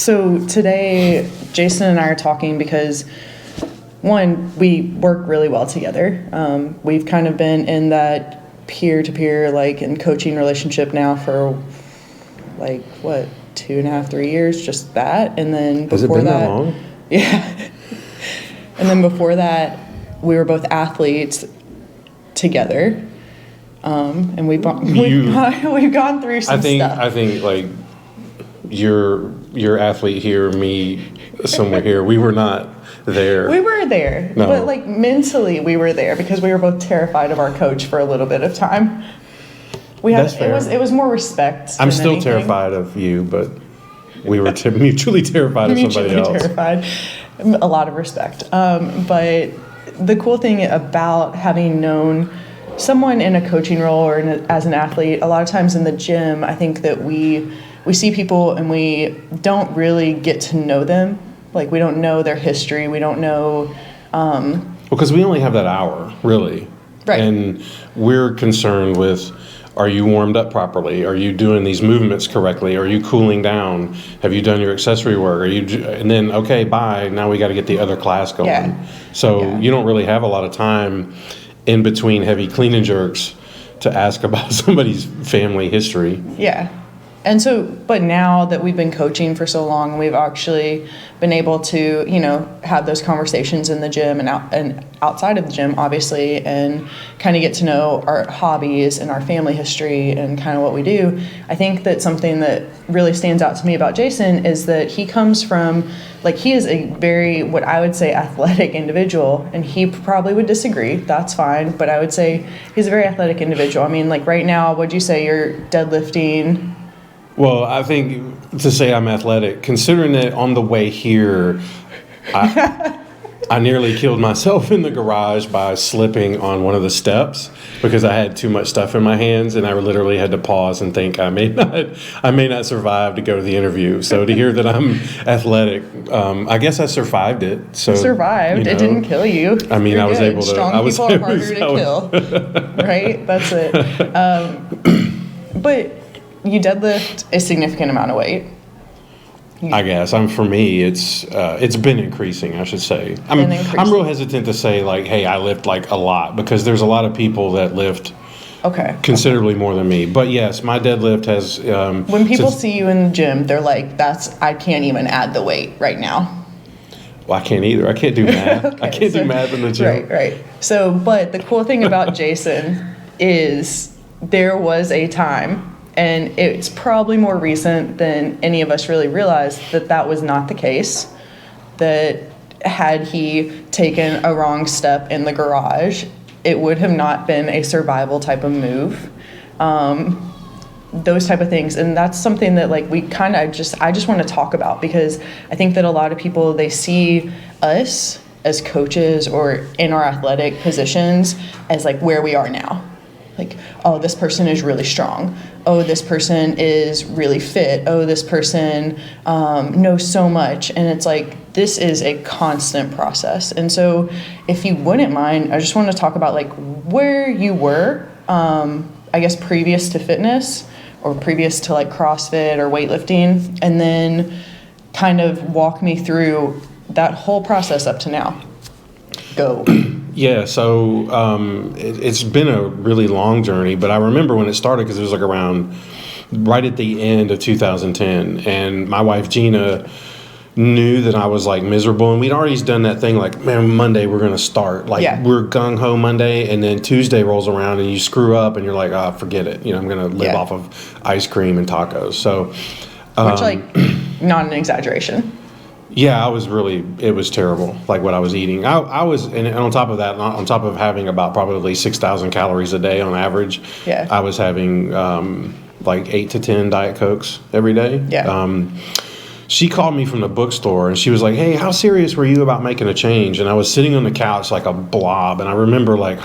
So today, Jason and I are talking because, one, we work really well together. We've kind of been in that peer-to-peer, and coaching relationship now for, 2.5, 3 years, just that. And then Has it been that long? Yeah. And then before that, we were both athletes together. And we've gone through some stuff. I think your athlete here, me somewhere here, we were not there. We were there, no. But mentally we were there because we were both terrified of our coach for a little bit of time. That's fair. It was more respect. I'm still terrified of you, but we were mutually terrified of somebody else. Terrified. A lot of respect. But the cool thing about having known someone in a coaching role or as an athlete, a lot of times in the gym, I think that we see people and we don't really get to know them. We don't know their history. We don't know. Because we only have that hour, really. Right. And we're concerned with, are you warmed up properly? Are you doing these movements correctly? Are you cooling down? Have you done your accessory work? And then, okay, bye. Now we got to get the other class going. Yeah. So you don't really have a lot of time in between heavy clean and jerks to ask about somebody's family history. Yeah. And so, but now that we've been coaching for so long, we've actually been able to, have those conversations in the gym and outside of the gym, obviously, and kind of get to know our hobbies and our family history and kind of what we do. I think that something that really stands out to me about Jason is that he comes from, he is a very, what I would say, athletic individual, and he probably would disagree. That's fine, but I would say he's a very athletic individual. I mean, right now, would you say you're deadlifting? Well, I think to say I'm athletic, considering that on the way here, I nearly killed myself in the garage by slipping on one of the steps because I had too much stuff in my hands, and I literally had to pause and think I may not survive to go to the interview. So to hear that I'm athletic, I guess I survived it. So survived. It didn't kill you. I mean, I was good. able to. Strong people are harder to kill, right? That's it. But you deadlift a significant amount of weight. I guess for me, it's been increasing. I should say. I'm real hesitant to say hey, I lift a lot, because there's a lot of people that lift considerably more than me. But yes, my deadlift has. When people see you in the gym, they're like, I can't even add the weight right now. Well, I can't either. I can't do math. I can't do math in the gym. Right. So, but the cool thing about Jason is there was a time. And it's probably more recent than any of us really realized that was not the case. That had he taken a wrong step in the garage, it would have not been a survival type of move. Those type of things. And that's something that we kind of I just want to talk about, because I think that a lot of people, they see us as coaches or in our athletic positions as where we are now. Oh, this person is really strong. Oh, this person is really fit. Oh, this person knows so much. And it's this is a constant process. And so if you wouldn't mind, I just want to talk about where you were, I guess, previous to fitness or previous to CrossFit or weightlifting, and then kind of walk me through that whole process up to now. Go. Yeah, so it's been a really long journey, but I remember when it started because it was around right at the end of 2010, and my wife Gina knew that I was miserable, and we'd already done that thing man, Monday we're going to start. We're gung-ho Monday, and then Tuesday rolls around and you screw up and you're forget it. I'm going to live off of ice cream and tacos. So, which not an exaggeration. Yeah, it was terrible, what I was eating. I was, and on top of that, on top of having about probably 6,000 calories a day on average, I was having 8 to 10 Diet Cokes every day. Yeah. She called me from the bookstore, and she was like, hey, how serious were you about making a change? And I was sitting on the couch like a blob, and I remember and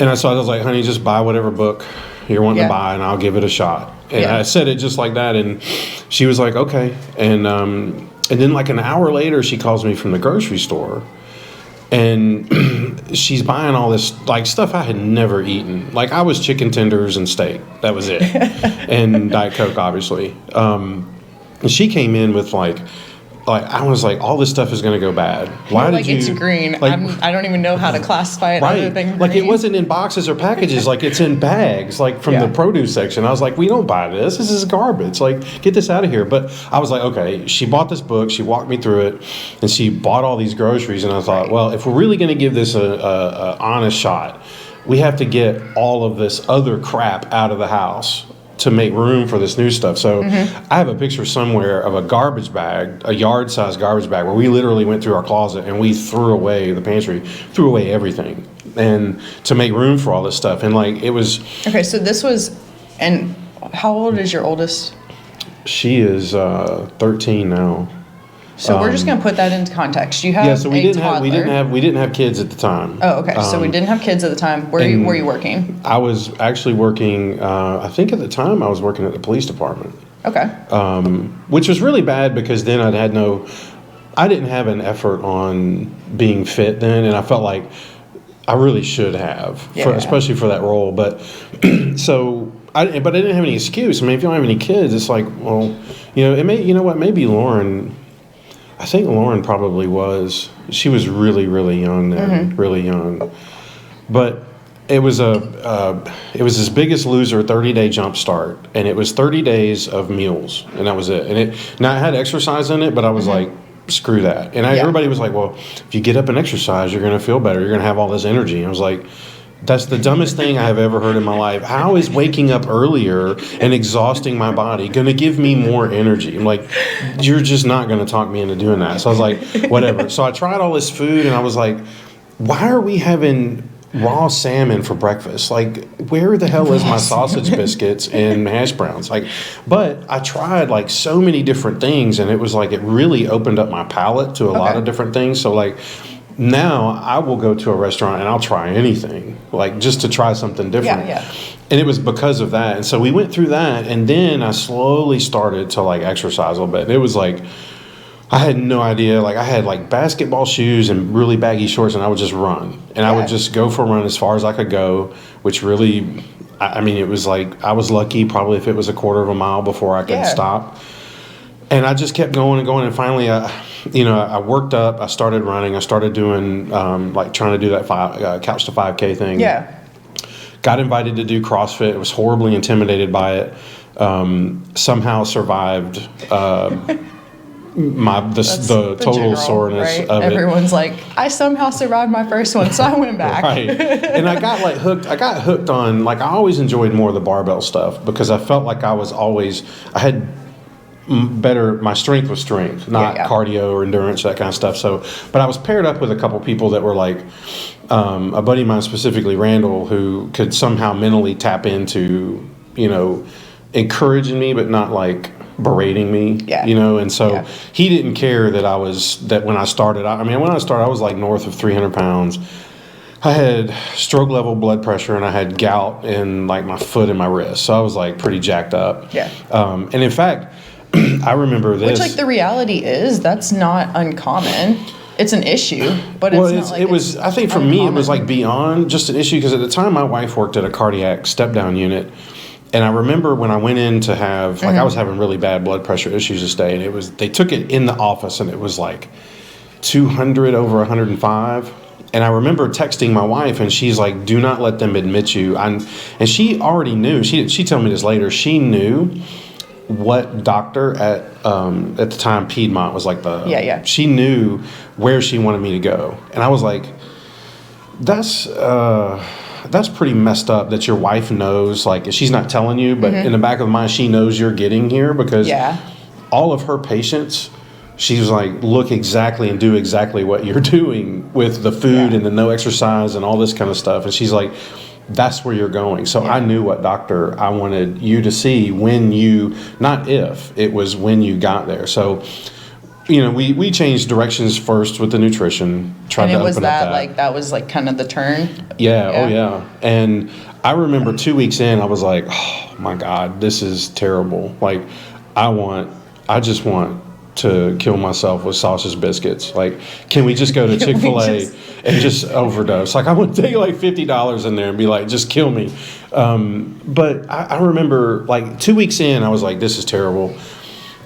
I was like, honey, just buy whatever book you're wanting to buy, and I'll give it a shot. And I said it just like that, and she was like, okay. And then an hour later, she calls me from the grocery store, and she's buying all this stuff I had never eaten. I was chicken tenders and steak. That was it. And Diet Coke, obviously. And she came in with like I was like, all this stuff is going to go bad. Why did you? It's green. Like, I don't even know how to classify it. right. Other than Like, it green. wasn't in boxes or packages. Like, it's in bags, like from the produce section. I was like, we don't buy this. This is garbage. Like, get this out of here. But I was like, okay. She bought this book. She walked me through it, and she bought all these groceries. And I thought, well, if we're really going to give this a honest shot, we have to get all of this other crap out of the house to make room for this new stuff. So I have a picture somewhere of a garbage bag, a yard-sized garbage bag, where we literally went through our closet and we threw away the pantry, threw away everything, and to make room for all this stuff. And like, it was... Okay, so this was... And how old is your oldest? She is 13 now. So we're just going to put that into context. You have so we didn't have kids at the time. Oh, okay. So we didn't have kids at the time. Were you working? I was actually working. I think at the time I was working at the police department. Okay. Which was really bad because then I didn't have an effort on being fit then, and I felt like I really should have, especially for that role. But I didn't have any excuse. I mean, if you don't have any kids, it's like, well, maybe Lauren. I think Lauren probably was. She was really, really young then, really young. But it was this Biggest Loser 30-day jump start, and it was 30 days of meals, and that was it. And it had exercise in it, but I was like, screw that. And everybody was like, well, if you get up and exercise, you're going to feel better. You're going to have all this energy. And I was like, that's the dumbest thing I have ever heard in my life. How is waking up earlier and exhausting my body going to give me more energy? I'm like, you're just not going to talk me into doing that. So I was like, whatever. So I tried all this food, and I was like, why are we having raw salmon for breakfast? Like, where the hell is my sausage biscuits and hash browns? Like, but I tried like so many different things, and it was like, it really opened up my palate to a lot of different things. So like, now I will go to a restaurant and I'll try anything, like just to try something different. And it was because of that. And so we went through that, and then I slowly started to like exercise a little bit. And it was like, I had no idea. Like, I had like basketball shoes and really baggy shorts, and I would just run. And I would just go for a run as far as I could go, which really, I mean, it was like, I was lucky probably if it was a quarter of a mile before I could stop. And I just kept going and going. And finally, I worked up. I started running. I started doing, like trying to do that couch to 5K thing. Yeah. Got invited to do CrossFit. I was horribly intimidated by it. Somehow survived the total soreness of it. Everyone's like, I somehow survived my first one, so I went back. Right. And I got like hooked. I got hooked on, like, I always enjoyed more of the barbell stuff because I felt like I had better, my strength was strength, not cardio or endurance, that kind of stuff. So, but I was paired up with a couple people that were like, a buddy of mine, specifically Randall, who could somehow mentally tap into, encouraging me, but not like berating me, and so he didn't care that when I started, I was like north of 300 pounds. I had stroke level blood pressure, and I had gout in like my foot and my wrist. So I was like pretty jacked up. And in fact, I remember this. Which, like, the reality is that's not uncommon. It's an issue, but it's not like it was. I think for me, it was like beyond just an issue because at the time my wife worked at a cardiac step down unit, and I remember when I went in to have like I was having really bad blood pressure issues this day, and they took it in the office, and it was like 200 over 105. And I remember texting my wife, and she's like, "Do not let them admit you." And she already knew. She told me this later. She knew what doctor at the time Piedmont was like the she knew where she wanted me to go, and I was like, that's pretty messed up that your wife knows, like, she's not telling you, but in the back of the mind she knows you're getting here because all of her patients, she was like, look exactly and do exactly what you're doing with the food and the no exercise and all this kind of stuff, and she's like, that's where you're going. So I knew what doctor I wanted you to see when you, not if, it was when you got there. So, we changed directions first with the nutrition. Tried to open up that. That was like kind of the turn? Yeah. And I remember 2 weeks in, I was like, oh my God, this is terrible. Like, I just want to kill myself with sausage biscuits. Like, can we just go to Chick-fil-A and just overdose? Like, I would take like $50 in there and be like, just kill me. But I remember like 2 weeks in, I was like, this is terrible.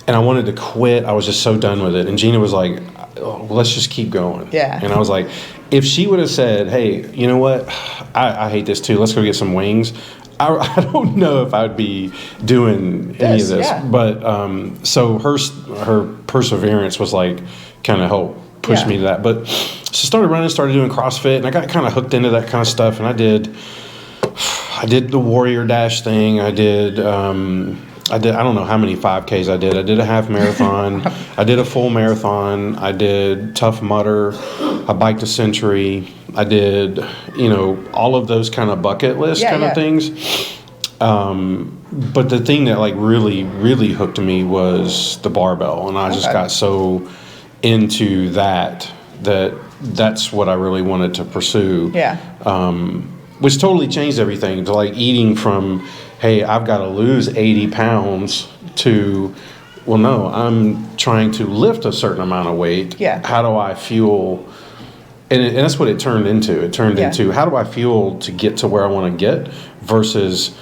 and I wanted to quit. I was just so done with it. And Gina was like, oh, let's just keep going. Yeah. And I was like, if she would have said, hey, you know what? I hate this too. Let's go get some wings. I don't know if I'd be doing any of this. Yeah. But so her perseverance was like kind of helped push me to that. But so started running, started doing CrossFit, and I got kind of hooked into that kind of stuff. And I did the Warrior Dash thing. I did I don't know how many 5Ks I did. I did a half marathon. I did a full marathon. I did Tough Mudder. I biked a century. I did, all of those kind of bucket list of things. But the thing that like really, really hooked me was the barbell. And I just got so into that's what I really wanted to pursue. Yeah. Which totally changed everything to like eating from, hey, I've got to lose 80 pounds to, well, no, I'm trying to lift a certain amount of weight. Yeah. How do I fuel? And that's what it turned into. It turned into, how do I fuel to get to where I want to get versus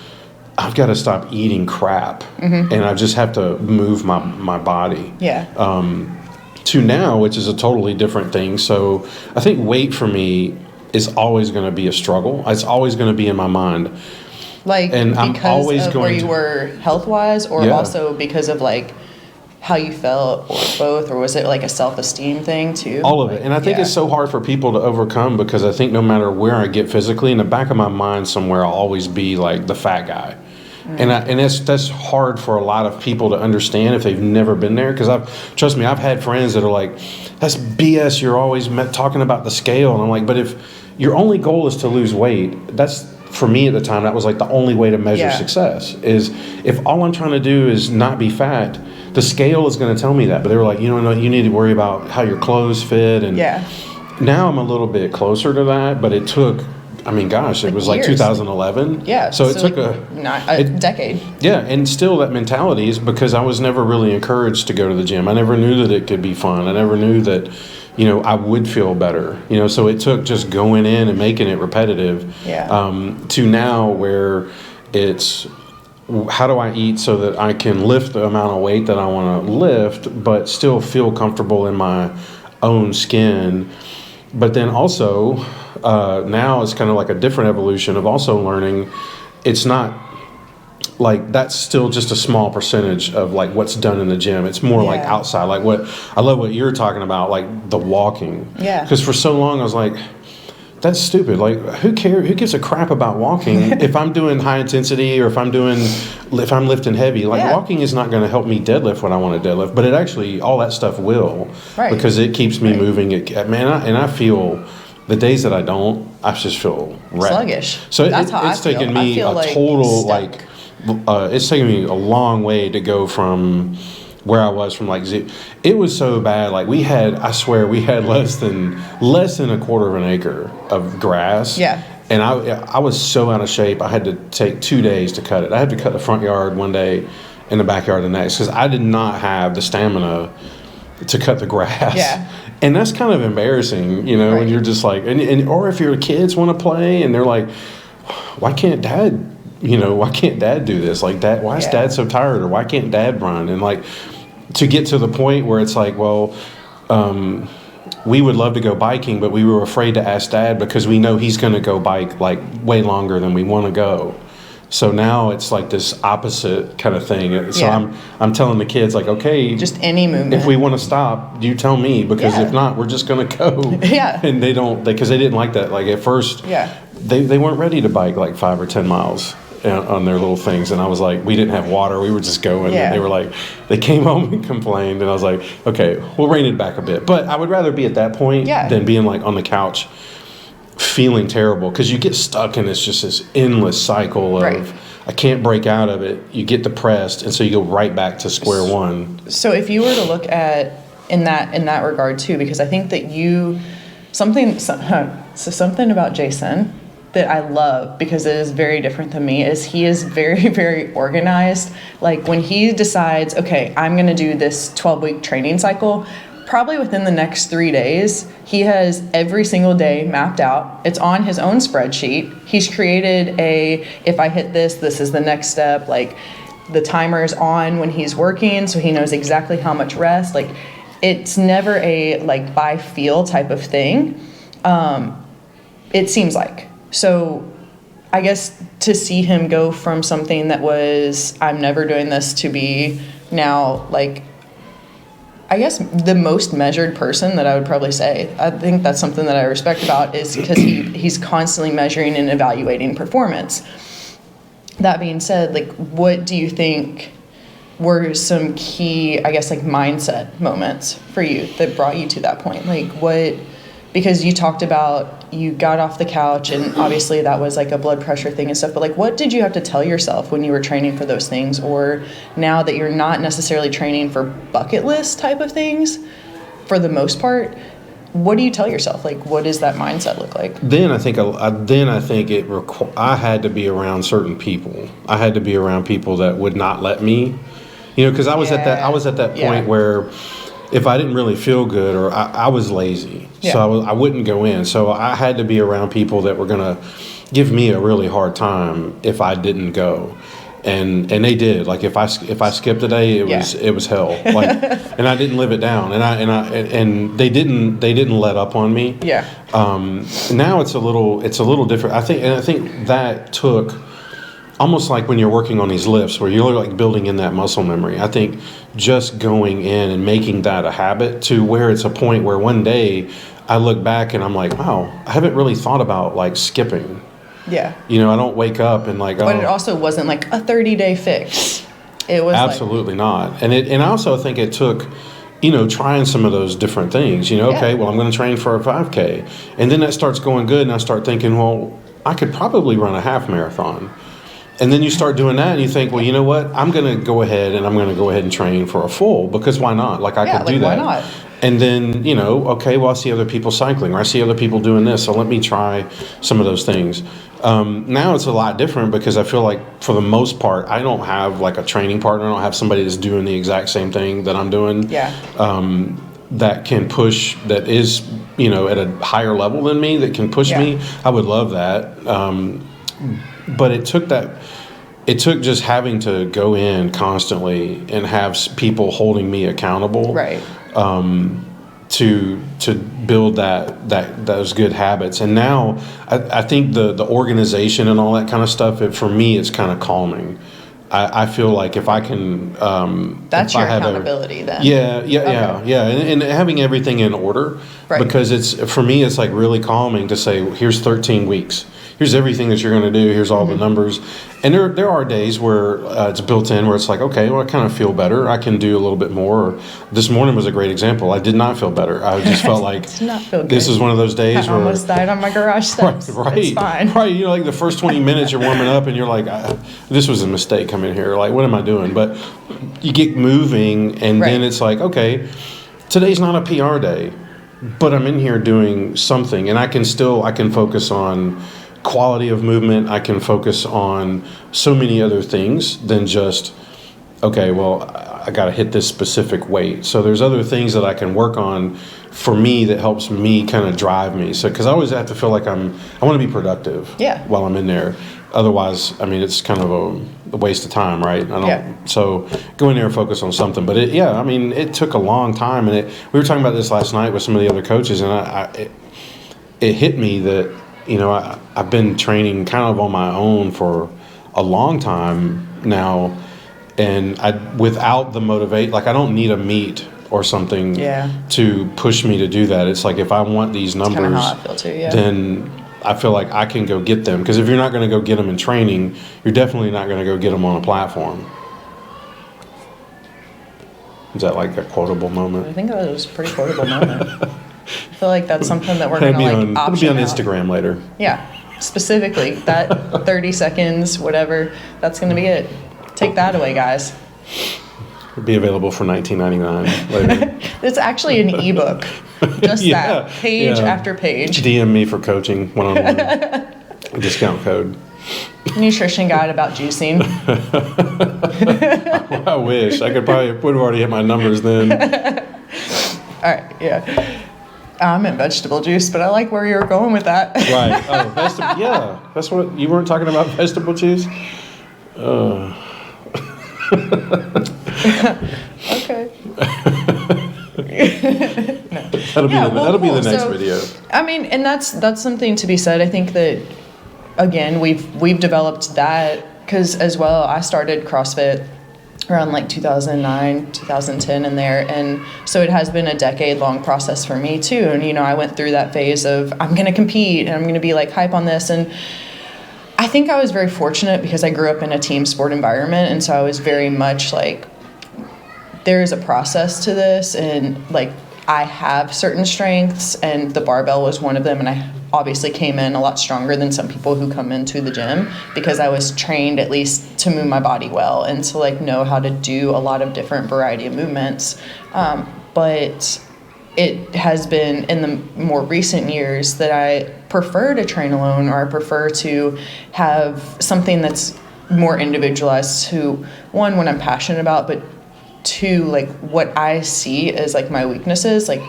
I've got to stop eating crap and I just have to move my body. Yeah. To now, which is a totally different thing. So I think weight for me is always going to be a struggle. It's always going to be in my mind. Like, and because I'm always of going where you were health-wise, or also because of, like, how you felt, or both, or was it, like, a self-esteem thing, too? All of it. And I think it's so hard for people to overcome because I think no matter where I get physically, in the back of my mind somewhere, I'll always be, like, the fat guy. And that's hard for a lot of people to understand if they've never been there. Because trust me, I've had friends that are like, that's BS, you're always talking about the scale. And I'm like, but if your only goal is to lose weight, that's, for me at the time, that was like the only way to measure success. Is if all I'm trying to do is not be fat, the scale is going to tell me that. But they were like, you need to worry about how your clothes fit. And now I'm a little bit closer to that, but it took, I mean, gosh, it was years. like 2011. Yeah. So it took a decade. Yeah, and still that mentality is because I was never really encouraged to go to the gym. I never knew that it could be fun. I never knew that, I would feel better. So it took just going in and making it repetitive to now where it's how do I eat so that I can lift the amount of weight that I want to lift, but still feel comfortable in my own skin. But then also, now it's kind of like a different evolution of also learning it's not like that's still just a small percentage of like what's done in the gym. It's more like outside, like what I love what you're talking about, like the walking. Yeah. Because for so long I was like, that's stupid. Like who cares? Who gives a crap about walking if I'm doing high intensity or if I'm lifting heavy? Like walking is not going to help me deadlift what I want to deadlift, but it actually all that stuff will because it keeps me moving. I feel. The days that I don't, I just feel wrecked. Sluggish. So it's taken me a total it's taken me a long way to go from where I was from it was so bad. Like we had less than a quarter of an acre of grass. Yeah. And I was so out of shape. I had to take 2 days to cut it. I had to cut the front yard one day and the backyard the next because I did not have the stamina to cut the grass. Yeah. And that's kind of embarrassing, when you're just like, or if your kids want to play and they're like, why can't dad do this? Like dad, why is dad so tired? Or why can't dad run? And like to get to the point where it's like, well, we would love to go biking, but we were afraid to ask dad because we know he's going to go bike like way longer than we want to go. So now it's like this opposite kind of thing. So I'm telling the kids like, okay, just any movement. If we want to stop, you tell me because if not, we're just going to go. And they don't because they didn't like that. Like at first, they weren't ready to bike like 5 or 10 miles on their little things. And I was like, we didn't have water. We were just going. And they were like, they came home and complained. And I was like, okay, we'll rein it back a bit. But I would rather be at that point than being like on the couch feeling terrible because you get stuck in just this endless cycle of I can't break out of it. You get depressed and so you go right back to square one. So if you were to look at in that regard too, because I think that something about Jason that I love because it is very different than me is he is very, very organized. Like when he decides, okay, I'm going to do this 12-week training cycle, probably within the next 3 days, he has every single day mapped out. It's on his own spreadsheet. He's created if I hit this is the next step. Like the timer's on when he's working, so he knows exactly how much rest. Like, it's never a like by feel type of thing. It seems like. So I guess to see him go from something that was, I'm never doing this, to be now like, I guess the most measured person that I would probably say. I think that's something that I respect about, is because he's constantly measuring and evaluating performance. That being said, like, what do you think were some key, I guess, like mindset moments for you that brought you to that point? Like, what, because you talked about you got off the couch and obviously that was like a blood pressure thing and stuff, but like, what did you have to tell yourself when you were training for those things? Or now that you're not necessarily training for bucket list type of things for the most part, what do you tell yourself? Like, what does that mindset look like? Then I think I had to be around certain people. I had to be around people that would not let me, because I was at that point where if I didn't really feel good, or I was lazy, so I wouldn't go in. So I had to be around people that were gonna give me a really hard time if I didn't go. And they did. Like, if I skipped a day, it was hell. Like, and I didn't live it down. And they didn't let up on me. Yeah. Now it's a little different. I think that took almost like when you're working on these lifts where you're like building in that muscle memory. I think just going in and making that a habit to where it's a point where one day I look back and I'm like, wow, I haven't really thought about like skipping. Yeah. I don't wake up and like, but it also wasn't like a 30-day fix. It was absolutely not. And I also think it took, trying some of those different things, okay, well, I'm going to train for a 5K. And then that starts going good and I start thinking, well, I could probably run a half marathon. And then you start doing that and you think, well, you know what? I'm going to go ahead and train for a full, because why not? Like, I could do that. Why not? And then, okay, well, I see other people cycling, or I see other people doing this, so let me try some of those things. Now it's a lot different because I feel like for the most part, I don't have like a training partner. I don't have somebody that's doing the exact same thing that I'm doing. Yeah. That can push, that is, at a higher level than me, that can push me. I would love that. But it took just having to go in constantly and have people holding me accountable. Right. To build those good habits. And now I think the organization and all that kind of stuff, for me, it's kind of calming. I feel like if I can, that's your accountability then. Yeah. And having everything in order, right. Because for me, it's like really calming to say, here's 13 weeks. Here's everything that you're going to do. Here's all the numbers. And there are days where it's built in where it's like, okay, well, I kind of feel better. I can do a little bit more. This morning was a great example. I did not feel better. I just felt like this is one of those days where I almost died on my garage steps. Right. It's fine. Right. Like the first 20 minutes you're warming up and you're like, this was a mistake coming here. Like, what am I doing? But you get moving and then it's like, okay, today's not a PR day, but I'm in here doing something, and I can focus on quality of movement. I can focus on so many other things than just, okay, well, I got to hit this specific weight. So there's other things that I can work on for me that helps me kind of drive me. So, because I always have to feel like I want to be productive while I'm in there. Otherwise, I mean, it's kind of a waste of time, right? So go in there and focus on something. But it took a long time. And we were talking about this last night with some of the other coaches, and it hit me that, I've been training kind of on my own for a long time now, and without the motivate, like I don't need a meet or something to push me to do that. It's like if I want these numbers, kind of how I feel too, then I feel like I can go get them. Because if you're not going to go get them in training, you're definitely not going to go get them on a platform. Is that like a quotable moment? I think that was a pretty quotable moment. I feel like that's something that we're going to option it'll be on Instagram later. Yeah, specifically that 30 seconds, whatever. That's going to be it. Take that away, guys. It'll be available for $19.99 later. It's actually an ebook. Just that page after page. DM me for coaching one-on-one. Discount code. Nutrition guide about juicing. I wish I would have already hit my numbers then. All right, yeah. I'm in vegetable juice, but I like where you were going with that. Right. Oh, that's what you weren't talking about, vegetable juice. Okay. No. That'll be the next So, video. I mean, and that's something to be said. I think that, again, we've developed that because as well, I started CrossFit around like 2009, 2010 in there. And so it has been a decade-long process for me too. And, you know, I went through that phase of I'm going to compete and I'm going to be like hype on this. And I think I was very fortunate because I grew up in a team sport environment. And so I was very much like, there is a process to this. And like, I have certain strengths and the barbell was one of them. And I obviously came in a lot stronger than some people who come into the gym because I was trained at least to move my body well and to like know how to do a lot of different variety of movements. But it has been in the more recent years that I prefer to train alone, or I prefer to have something that's more individualized to one, what I'm passionate about, but two, like what I see as like my weaknesses. Like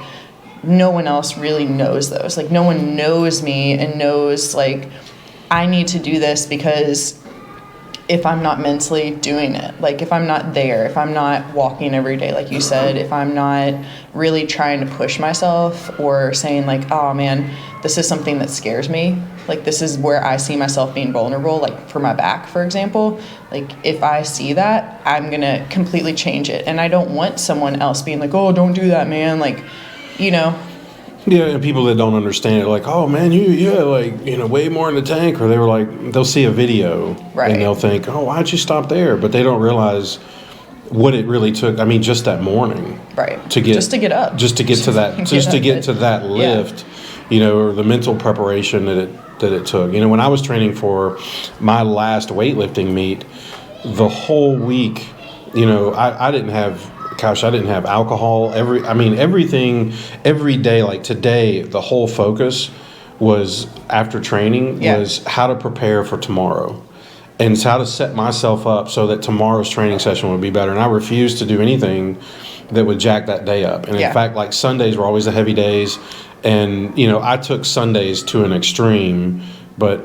no one else really knows those. Like no one knows me and knows like I need to do this because if I'm not mentally doing it, like if I'm not there, if I'm not walking every day, like you said, if I'm not really trying to push myself or saying like, oh man, this is something that scares me. Like this is where I see myself being vulnerable, like for my back, for example. Like if I see that, I'm going to completely change it. And I don't want someone else being like, oh, don't do that, man. Like, you know. Yeah, and people that don't understand it, like, oh man, you had like, you know, way more in the tank, or they were like, they'll see a video Right. and they'll think, oh, why'd you stop there? But they don't realize what it really took. I mean, just that morning, Right. To get just to get up, just to get to that, just to get to that lift, you know, or the mental preparation that it took. You know, when I was training for my last weightlifting meet, the whole week, you know, I didn't have alcohol, everything every day. Like today, the whole focus was after training was how to prepare for tomorrow and how to set myself up so that tomorrow's training session would be better. And I refused to do anything that would jack that day up. And in fact, like Sundays were always the heavy days. And, you know, I took Sundays to an extreme, but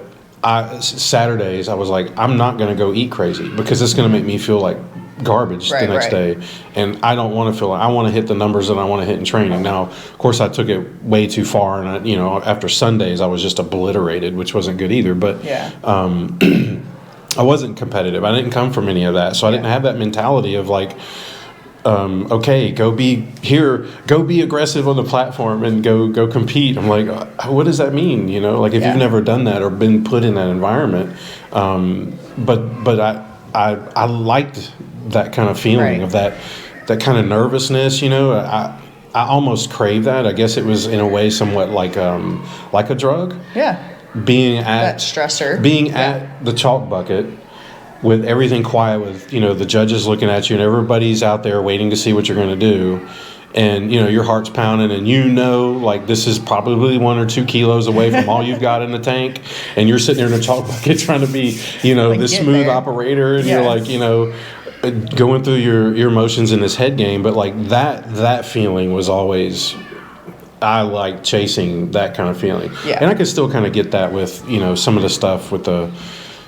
Saturdays I was like, I'm not going to go eat crazy because it's going to make me feel like garbage the next day, and I don't want to feel like I want to hit the numbers that I want to hit in training. Now, of course, I took it way too far, and you know, after Sundays, I was just obliterated, which wasn't good either. But I wasn't competitive. I didn't come from any of that, so I didn't have that mentality of like, okay, go be aggressive on the platform and go compete. I'm like, what does that mean? You know, like if you've never done that or been put in that environment, but I liked that kind of feeling of that kind of nervousness, you know. I almost crave that. I guess it was in a way somewhat like a drug. Yeah. Being at that stressor. Being at the chalk bucket with everything quiet, with, you know, the judges looking at you and everybody's out there waiting to see what you're going to do. And, you know, your heart's pounding and you know, like this is probably 1 or 2 kilos away from all you've got in the tank. And you're sitting there in a chalk bucket trying to be, you know, like this smooth operator. And you're like, you know, going through your motions in this head game. But like that feeling was always, I like chasing that kind of feeling. Yeah. And I can still kind of get that with, you know, some of the stuff with the,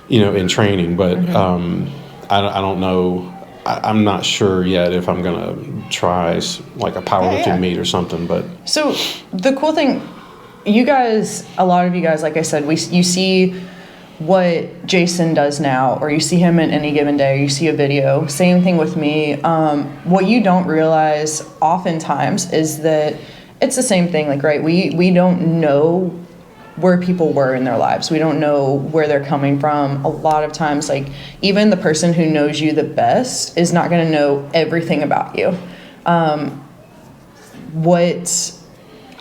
you know, in training. But I don't know. I'm not sure yet if I'm going to try like a powerlifting meet or something. But so the cool thing, you guys, a lot of you guys, like I said, you see what Jason does now, or you see him in any given day, or you see a video. Same thing with me. What you don't realize oftentimes is that it's the same thing. Like, right, we don't know where people were in their lives. We don't know where they're coming from. A lot of times, like, even the person who knows you the best is not going to know everything about you. What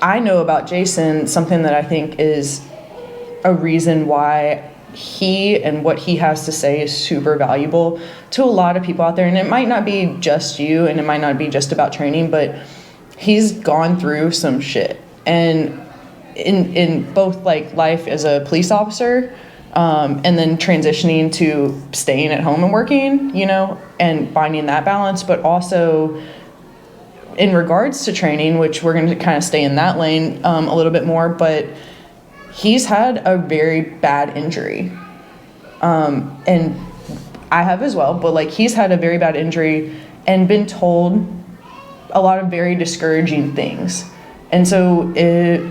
I know about Jason, something that I think is a reason why he and what he has to say is super valuable to a lot of people out there. And it might not be just you, and it might not be just about training, but he's gone through some shit. And in both like life as a police officer, and then transitioning to staying at home and working, you know, and finding that balance, but also in regards to training, which we're going to kind of stay in that lane a little bit more, but he's had a very bad injury. And I have as well, but like he's had a very bad injury and been told a lot of very discouraging things. And so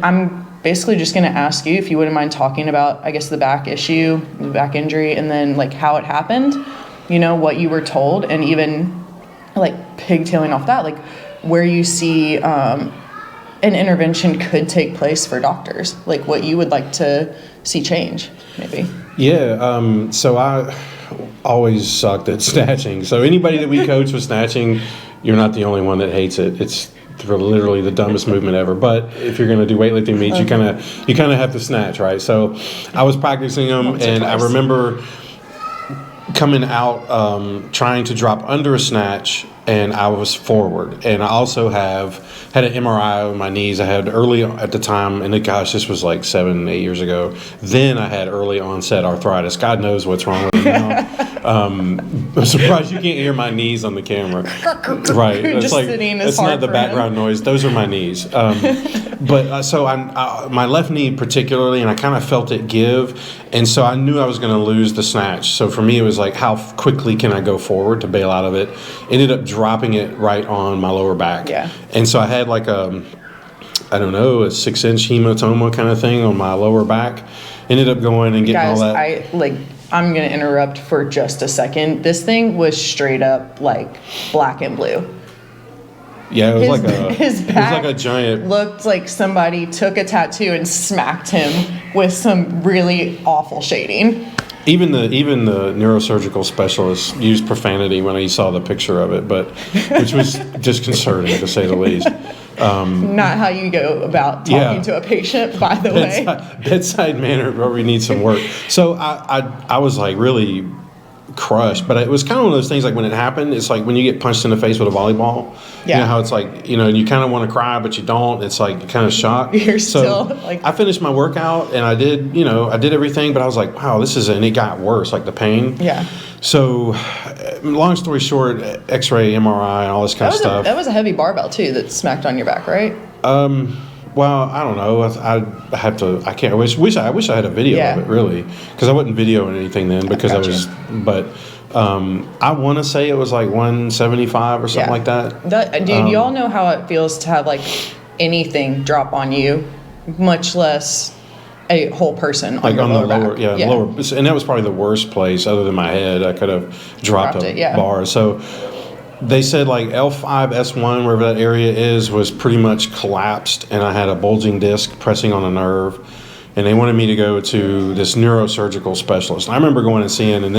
I'm basically just going to ask you if you wouldn't mind talking about, I guess, the back issue, the back injury, and then like how it happened, you know, what you were told, and even like pigtailing off that, like where you see an intervention could take place for doctors, like what you would like to see change, maybe. Yeah, so I always sucked at snatching. So anybody that we coach with snatching, you're not the only one that hates it. It's literally the dumbest movement ever. But if you're going to do weightlifting meets, you kind of have to snatch, right? So I was practicing them, and I remember coming out trying to drop under a snatch, and I was forward. And I also had an MRI on my knees. I had early at the time, and gosh, this was like 7-8 years ago. Then I had early onset arthritis. God knows what's wrong with me now. I'm surprised you can't hear my knees on the camera. Right. It's just like, sitting is it's hard not the for background him. noise. Those are my knees. But so my left knee particularly, and I kind of felt it give. And so I knew I was going to lose the snatch. So for me, it was like, how quickly can I go forward to bail out of it? Ended up dropping it right on my lower back. Yeah. And so I had like a 6-inch hematoma kind of thing on my lower back. Ended up going and getting Guys, all that. I'm going to interrupt for just a second. This thing was straight up like black and blue. Yeah, it was His back it was like a giant. Looked like somebody took a tattoo and smacked him with some really awful shading. Even the neurosurgical specialist used profanity when he saw the picture of it, which was disconcerting to say the least. Not how you go about talking to a patient, by the way. Bedside manner where we need some work. So I was like really crushed, but it was kind of one of those things like when it happened, it's like when you get punched in the face with a volleyball. Yeah. You know how it's like, you know, you kind of want to cry, but you don't. It's like kind of shocked. You're still like. I finished my workout and I did everything, but I was like, wow, and it got worse, like the pain. Yeah. So, long story short, X-ray, MRI, and all this kind of stuff. That was a heavy barbell too that smacked on your back, right? Well, I don't know. I have to. I can't. I wish I had a video of it, really, because I wasn't videoing anything then because I was. But I want to say it was like 175 or something like that. Dude, you all know how it feels to have like anything drop on you, much less a whole person on your lower back. Lower, and that was probably the worst place other than my head. I could have dropped a bar. So. They said like L5, S1, wherever that area is, was pretty much collapsed, and I had a bulging disc pressing on a nerve, and they wanted me to go to this neurosurgical specialist. And I remember going and seeing, and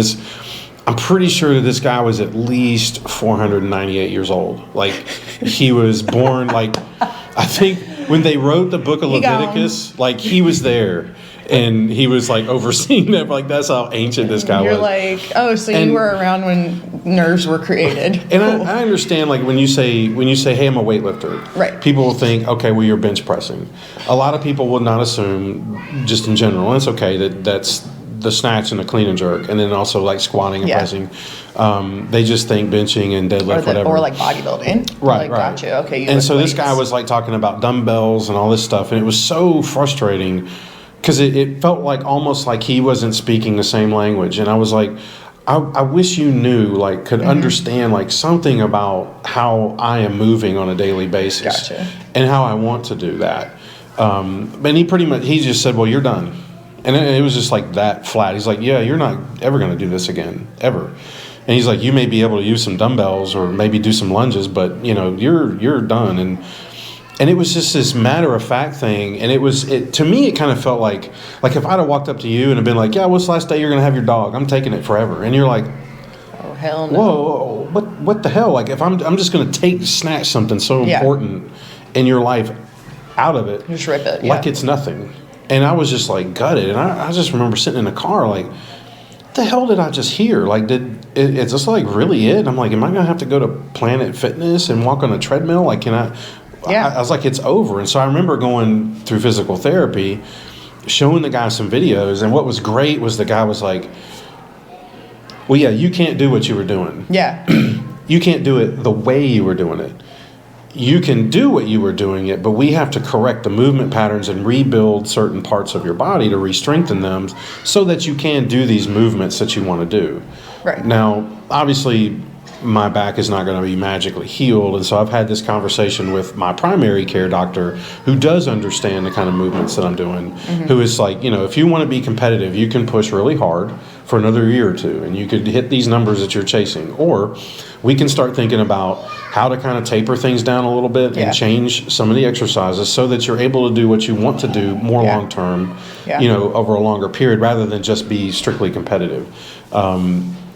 I'm pretty sure that this guy was at least 498 years old. Like, he was born, like, I think when they wrote the book of Leviticus, like, he was there. And he was like overseeing that, like that's how ancient this guy was. You're like, oh, so you were around when nerves were created. And cool. I understand, like when you say, hey, I'm a weightlifter. Right. People will think, okay, well, you're bench pressing. A lot of people would not assume, just in general, and it's okay that's the snatch and the clean and jerk, and then also like squatting and pressing. They just think benching and deadlift, whatever. Or like bodybuilding. Right, like, right. Gotcha. Okay. And so this guy was like talking about dumbbells and all this stuff, and it was so frustrating. Because it felt like almost like he wasn't speaking the same language. And I was like, I wish you knew, like, could understand, like, something about how I am moving on a daily basis. Gotcha. And how I want to do that. And he just said, well, you're done. And it was just like that flat. He's like, yeah, you're not ever going to do this again, ever. And he's like, you may be able to use some dumbbells or maybe do some lunges, but, you know, you're done. And it was just this matter-of-fact thing, and to me, it kind of felt like if I'd have walked up to you and have been like, yeah, what's the last day you're going to have your dog? I'm taking it forever. And you're like, oh, hell no. Whoa, what the hell? Like, if I'm just going to snatch something so important in your life out of it. Just rip it, like it's nothing. And I was just, like, gutted. And I just remember sitting in the car, like, what the hell did I just hear? Like, is this, like, really it? I'm like, am I going to have to go to Planet Fitness and walk on a treadmill? Like, can I... Yeah. I was like, it's over. And so I remember going through physical therapy, showing the guy some videos. And what was great was the guy was like, well, yeah, you can't do what you were doing. Yeah. You can't do it the way you were doing it. you can do what you were doing it, but we have to correct the movement patterns and rebuild certain parts of your body to re-strengthen them so that you can do these movements that you want to do. Right. Now, obviously, my back is not going to be magically healed, and so I've had this conversation with my primary care doctor, who does understand the kind of movements that I'm doing, who is like, if you want to be competitive, you can push really hard for another year or two, and you could hit these numbers that you're chasing, or we can start thinking about how to kind of taper things down a little bit and change some of the exercises so that you're able to do what you want to do more long term, over a longer period, rather than just be strictly competitive.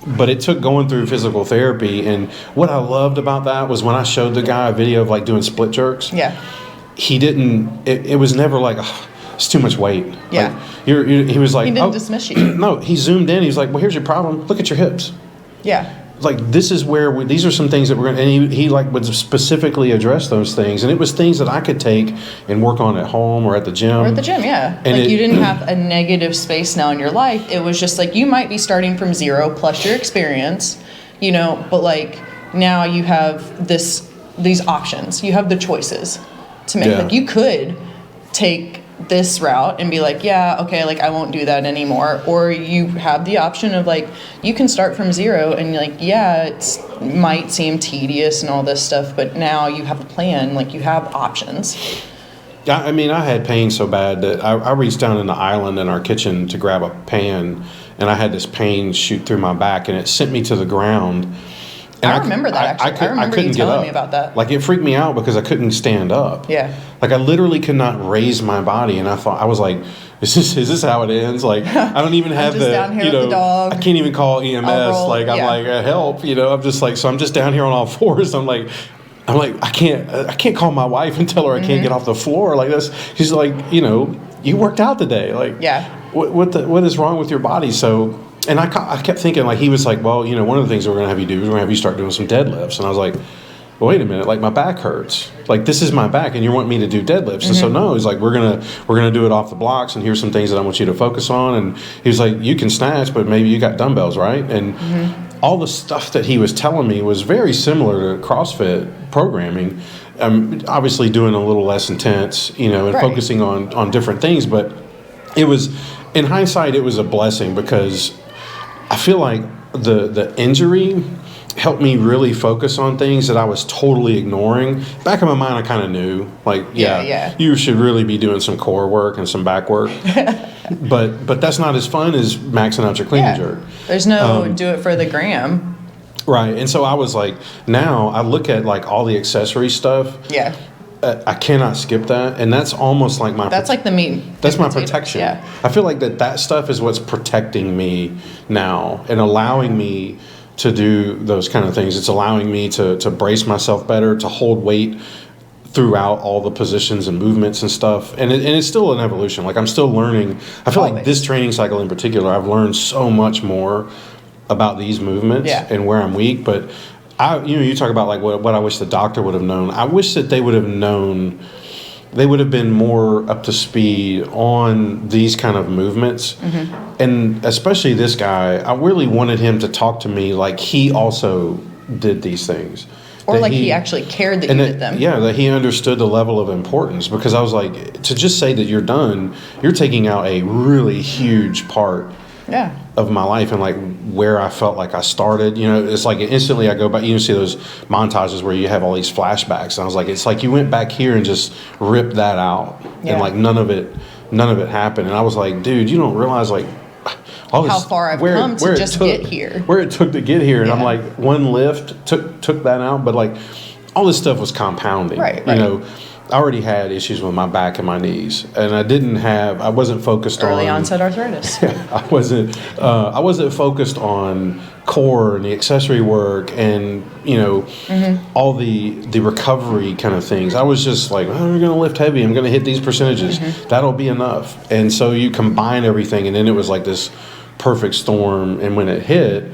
But it took going through physical therapy, and what I loved about that was when I showed the guy a video of like doing split jerks. Yeah. He didn't. It was never like, oh, it's too much weight. Yeah. Like, he was like, he didn't dismiss you. No, he zoomed in. He's like, well, here's your problem. Look at your hips. Yeah. Like, this is where these are some things that we're going to, and he like would specifically address those things, and it was things that I could take and work on at home or at the gym. Or at the gym, yeah. And like, you didn't have a negative space now in your life. It was just like, you might be starting from zero plus your experience, but like, now you have these options. You have the choices to make. Yeah. Like, you could take this route and be like, yeah, okay, like, I won't do that anymore. Or you have the option of like, you can start from zero and like, yeah, it might seem tedious and all this stuff, but now you have a plan, like, you have options. I mean, I had pain so bad that I reached down in the island in our kitchen to grab a pan, and I had this pain shoot through my back, and it sent me to the ground. And I remember that, actually. I remember you telling me about that. Like, it freaked me out because I couldn't stand up. Yeah. Like, I literally could not raise my body, and I was like, is this how it ends? Like, I don't even have down here with the dog. I can't even call EMS. Like, I'm like, help, I'm just like, so I'm just down here on all fours. I'm like, I can't call my wife and tell her I can't get off the floor. Like, that's, she's like, you worked out today. Like, yeah. What is wrong with your body? So, and I kept thinking, like, he was like, well, one of the things that we're going to have you do is we're going to have you start doing some deadlifts. And I was like, well, wait a minute, like, my back hurts. Like, this is my back, and you want me to do deadlifts. And so, no, he's like, we're gonna do it off the blocks, and here's some things that I want you to focus on. And he was like, you can snatch, but maybe you got dumbbells, right? And all the stuff that he was telling me was very similar to CrossFit programming. Obviously doing a little less intense, and focusing on different things. But it was, in hindsight, it was a blessing, because I feel like the injury helped me really focus on things that I was totally ignoring. Back in my mind, I kind of knew, like, you should really be doing some core work and some back work. but that's not as fun as maxing out your clean and jerk. There's no do it for the gram. Right. And so I was like, now I look at like all the accessory stuff. Yeah. I cannot skip that, and that's almost like my. That's like the meat. That's my protection. Yeah. I feel like that stuff is what's protecting me now and allowing me to do those kind of things. It's allowing me to brace myself better, to hold weight throughout all the positions and movements and stuff. And it's still an evolution. Like, I'm still learning. I feel like this training cycle in particular, I've learned so much more about these movements and where I'm weak. But you talk about like what I wish the doctor would have known. I wish that they would have known. They would have been more up to speed on these kind of movements. And especially this guy, I really wanted him to talk to me like he also did these things. Or like he actually cared that you did them. Yeah, that he understood the level of importance. Because I was like, to just say that you're done, you're taking out a really huge part of my life and like where I felt like I started. It's like instantly I go back. See those montages where you have all these flashbacks, and I was like, it's like you went back here and just ripped that out, and like none of it happened. And I was like, dude, you don't realize like all this, how far I've come to just get here, where it took to get here. And I'm like, one lift took that out, but like all this stuff was compounding. Right. I already had issues with my back and my knees, and I wasn't focused on early onset arthritis. I wasn't focused on core and the accessory work and all the recovery kind of things. I was just like, I'm going to lift heavy. I'm going to hit these percentages. That'll be enough. And so you combine everything, and then it was like this perfect storm. And when it hit,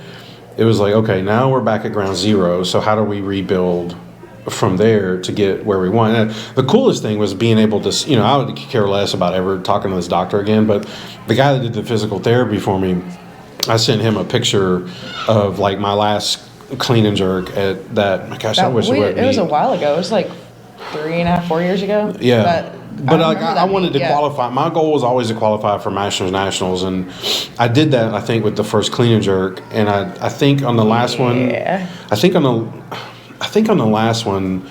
it was like, okay, now we're back at ground zero. So how do we rebuild from there to get where we want? And the coolest thing was being able to, I would care less about ever talking to this doctor again, but the guy that did the physical therapy for me, I sent him a picture of like my last clean and jerk at that. Gosh, I wish it was a while ago. It was like 3.5, 4 years ago. Yeah. But I wanted to yeah. qualify. My goal was always to qualify for Masters Nationals, and I did that. I think with the first clean and jerk, and I think on the last one, I think on the last one.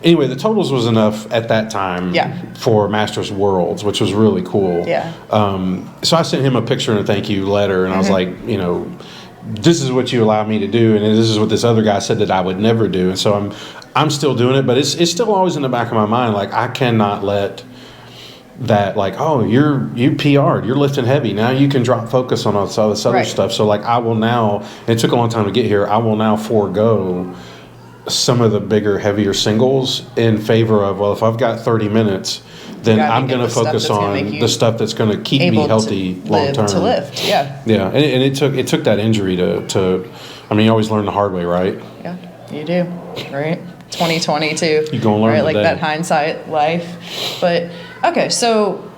Anyway, the totals was enough at that time for Masters Worlds, which was really cool. Yeah. So I sent him a picture and a thank you letter, and I was like, you know, this is what you allowed me to do, and this is what this other guy said that I would never do, and so I'm still doing it, but it's still always in the back of my mind, like I cannot let that, like, oh, you PR'd, you're lifting heavy, now you can drop focus on all this other stuff. So like I will now, and it took a long time to get here, I will now forego some of the bigger, heavier singles in favor of, well, if I've got 30 minutes, then I'm going to focus on the stuff that's going to keep me healthy long term. To lift, yeah. Yeah, and it took that injury to I mean, you always learn the hard way, right? Yeah, you do, right? 2022. You're going to learn right? Like today. that hindsight life. But, okay, so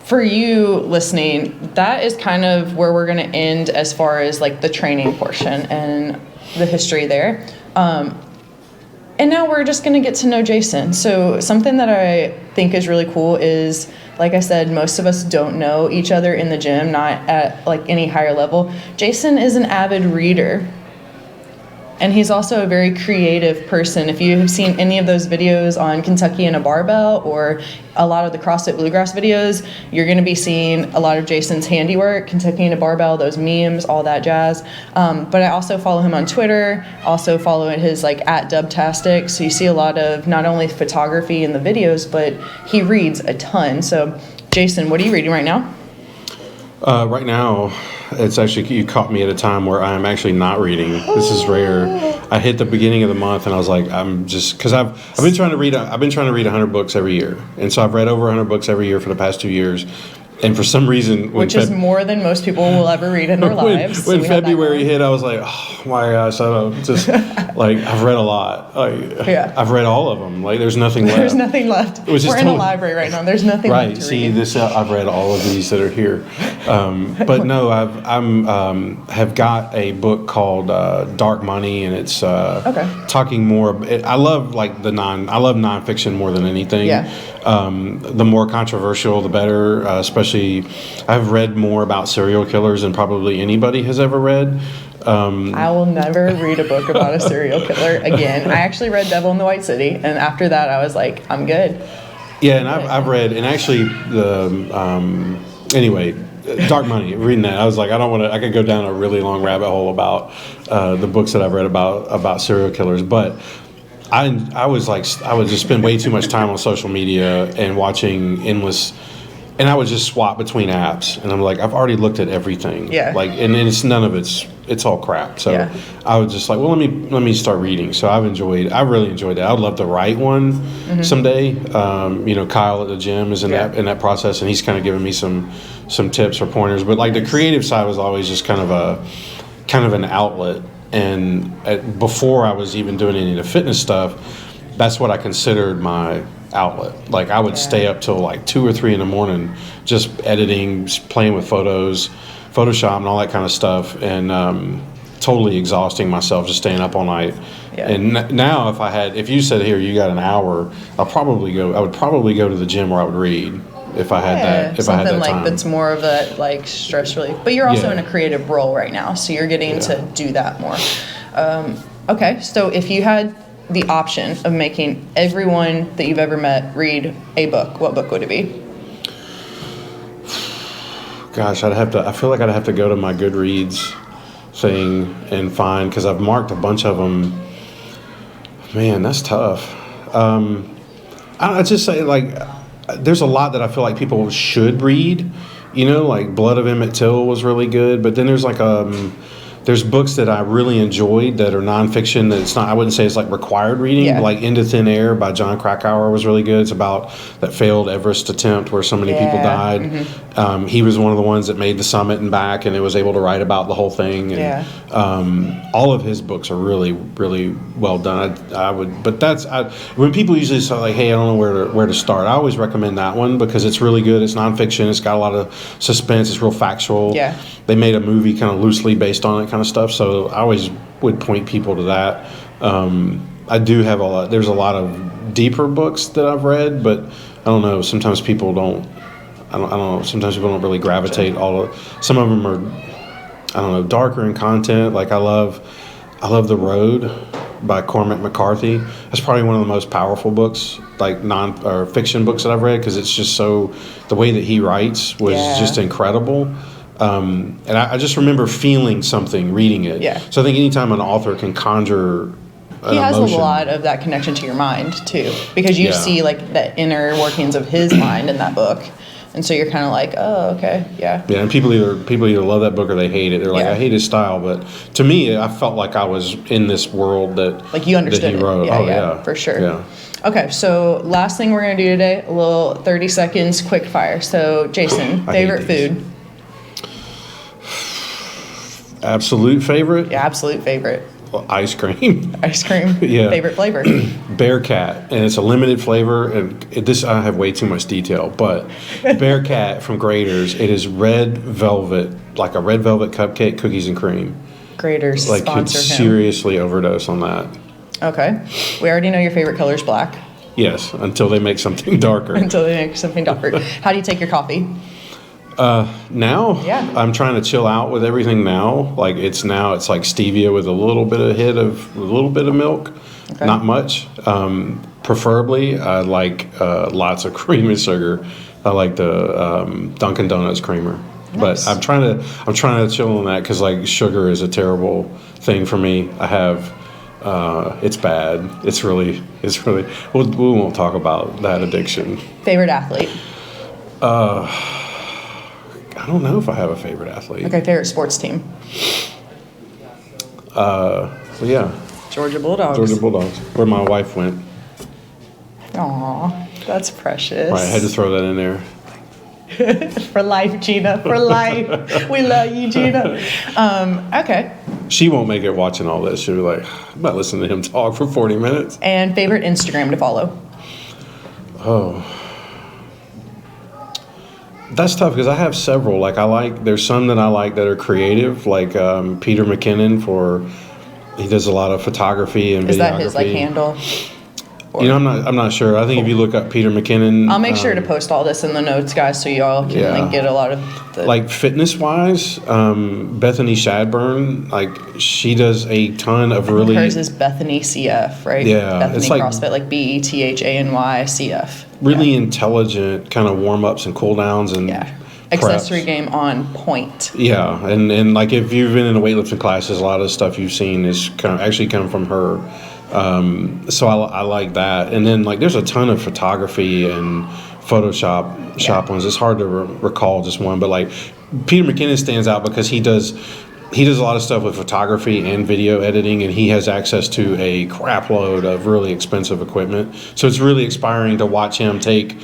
for you listening, that is kind of where we're going to end as far as like the training portion and the history there. And now we're just going to get to know Jason. So something that I think is really cool is, like I said, most of us don't know each other in the gym, not at like any higher level. Jason is an avid reader. And he's also a very creative person. If you have seen any of those videos on Kentucky and a Barbell or a lot of the CrossFit Bluegrass videos, you're going to be seeing a lot of Jason's handiwork, Kentucky and a Barbell, those memes, all that jazz. But I also follow him on Twitter, also follow his like @Dubtastic. So you see a lot of not only photography in the videos, but he reads a ton. So Jason, what are you reading right now? Right now, it's actually, you caught me at a time where I'm actually not reading. This is rare. I hit the beginning of the month and I was like, I'm just, because I've been trying to read 100 books every year, and so I've read over 100 books every year for the past 2 years. And for some reason, which is more than most people will ever read in their lives. When February hit, I was like, oh my gosh, I don't just like, I've read a lot. Like, I've read all of them. Like, there's nothing left. There's nothing left. We're in a library right now. There's nothing left to read. This I've read all of these that are here. But no, have got a book called Dark Money, and it's talking more. I love nonfiction more than anything. Yeah. The more controversial, the better. Especially, I've read more about serial killers than probably anybody has ever read. I will never read a book about a serial killer again. I actually read Devil in the White City, and after that, I was like, I'm good. Yeah, and I've read, and actually anyway, Dark Money. Reading that, I was like, I don't want to. I could go down a really long rabbit hole about the books that I've read about serial killers, but. I would just spend way too much time on social media and watching endless, and I would just swap between apps, and I'm like, I've already looked at everything. Yeah. Like, and it's none of it's all crap. So I was just like, well, let me start reading. So I really enjoyed that. I would love to write one someday. Kyle at the gym is in that process, and he's kind of giving me some tips or pointers. But like the creative side was always just kind of an outlet. And before I was even doing any of the fitness stuff, that's what I considered my outlet. Like, I would stay up till like 2 or 3 in the morning just editing, playing with photos, Photoshop and all that kind of stuff, and totally exhausting myself just staying up all night. Yeah. And now if you said, here, you got an hour, I would probably go to the gym where I would read. If I had that, something like that's more of a like stress relief. But you're also in a creative role right now, so you're getting to do that more. Okay, so if you had the option of making everyone that you've ever met read a book, what book would it be? Gosh, I feel like I'd have to go to my Goodreads thing and find, because I've marked a bunch of them. Man, that's tough. I'd just say, like, there's a lot that I feel like people should read, like Blood of Emmett Till was really good, but then there's like there's books that I really enjoyed that are nonfiction that I wouldn't say it's like required reading, like Into Thin Air by John Krakauer was really good. It's about that failed Everest attempt where so many people died. Mm-hmm. He was one of the ones that made the summit and back, and it was able to write about the whole thing. And all of his books are really, really well done. When people usually say like, hey, I don't know where to start, I always recommend that one because it's really good. It's nonfiction. It's got a lot of suspense. It's real factual. Yeah. They made a movie kind of loosely based on it kind of stuff, so I always would point people to that. I do have there's a lot of deeper books that I've read, but I don't know. Sometimes people don't. I don't know. Sometimes people don't really gravitate some of them are, I don't know, darker in content. Like I love The Road by Cormac McCarthy. That's probably one of the most powerful books, like or fiction books that I've read, because it's just so, the way that he writes was just incredible. And I just remember feeling something reading it. Yeah. So I think anytime an author can conjure he has emotion. A lot of that connection to your mind too, because you see like the inner workings of his mind in that book. And so you're kind of like, oh, okay, yeah. Yeah, and people either love that book or they hate it. They're like, I hate his style, but to me, I felt like I was in this world that like you understood that he wrote. Yeah, for sure. Yeah. Okay, so last thing we're gonna do today, a little 30 seconds quick fire. So Jason, favorite food? Absolute favorite? Yeah, absolute favorite. Well, ice cream. Ice cream. Yeah. Favorite flavor? Bearcat, and it's a limited flavor. And this I have way too much detail, but Bearcat from Grader's. It is red velvet, like a red velvet cupcake, cookies and cream. Grader's like sponsor could him. Seriously overdose on that. Okay, we already know your favorite color is black. Yes, until they make something darker. Until they make something darker. How do you take your coffee? Now, I'm trying to chill out with everything now. Like it's like stevia with a little bit of milk, not much. Preferably, I like lots of cream and sugar. I like the Dunkin' Donuts creamer. Nice. But I'm trying to chill on that because like sugar is a terrible thing for me. I have. It's bad. It's really. We won't talk about that addiction. Favorite athlete? I don't know if I have a favorite athlete. Okay, favorite sports team? Yeah. Georgia Bulldogs. Where my wife went. Aw, that's precious. Right, I had to throw that in there. For life, Gina. For life. We love you, Gina. Okay. She won't make it watching all this. She'll be like, I'm not listening to him talk for 40 minutes. And favorite Instagram to follow? Oh. That's tough because I have several. Like there's some that I like that are creative, like Peter McKinnon he does a lot of photography and videography. Is that his handle? Or? I'm not sure. I think if you look up Peter McKinnon, I'll make sure to post all this in the notes, guys, so y'all can get a lot of the like fitness wise. Bethany Shadburn, like she does a ton of really. Hers is Bethany CF, right? Yeah, Bethany it's like CrossFit, like BETHANY CF. Really intelligent kind of warm ups and cool downs and accessory game on point. Yeah, and like if you've been in a weightlifting classes, a lot of the stuff you've seen is actually come from her. So I like that. And then like there's a ton of photography and Photoshop shop ones. It's hard to recall just one, but like Peter McKinnon stands out because he does a lot of stuff with photography and video editing, and he has access to a crap load of really expensive equipment. So it's really inspiring to watch him take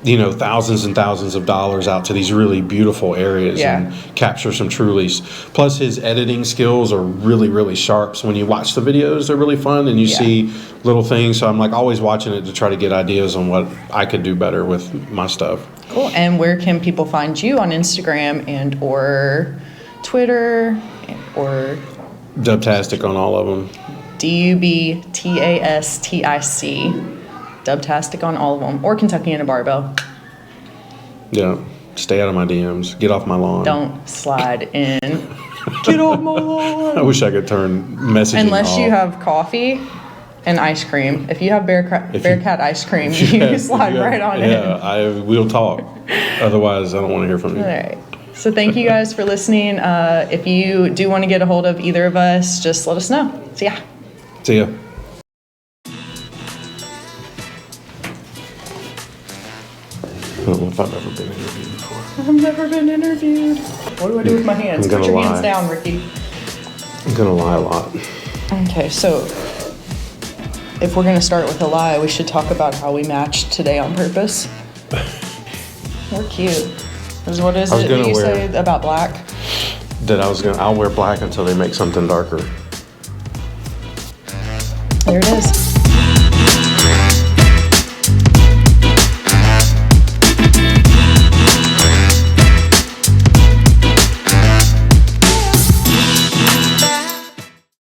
thousands and thousands of dollars out to these really beautiful areas and capture some trulies. Plus his editing skills are really, really sharp. So when you watch the videos, they're really fun and you see little things. So I'm like always watching it to try to get ideas on what I could do better with my stuff. Cool. And where can people find you on Instagram and or Twitter or Dubtastic on all of them. DUBTASTIC. Dubtastic on all of them, or Kentucky in a barbell. Yeah, stay out of my DMs. Get off my lawn. Don't slide in. Get off my lawn. I wish I could turn messaging Unless off. you have coffee and ice cream. If you have Bearcat ice cream, you slide right on in. Yeah, we'll talk. Otherwise, I don't want to hear from you. All right. So thank you guys for listening. If you do want to get a hold of either of us, just let us know. See ya. See ya. I don't know if I've ever been interviewed before. I've never been interviewed. What do I do with my hands? Put your hands down, Ricky. I'm going to lie a lot. Okay, so if we're going to start with a lie, we should talk about how we matched today on purpose. We're cute. What is it that you say about black? I'll wear black until they make something darker. There it is.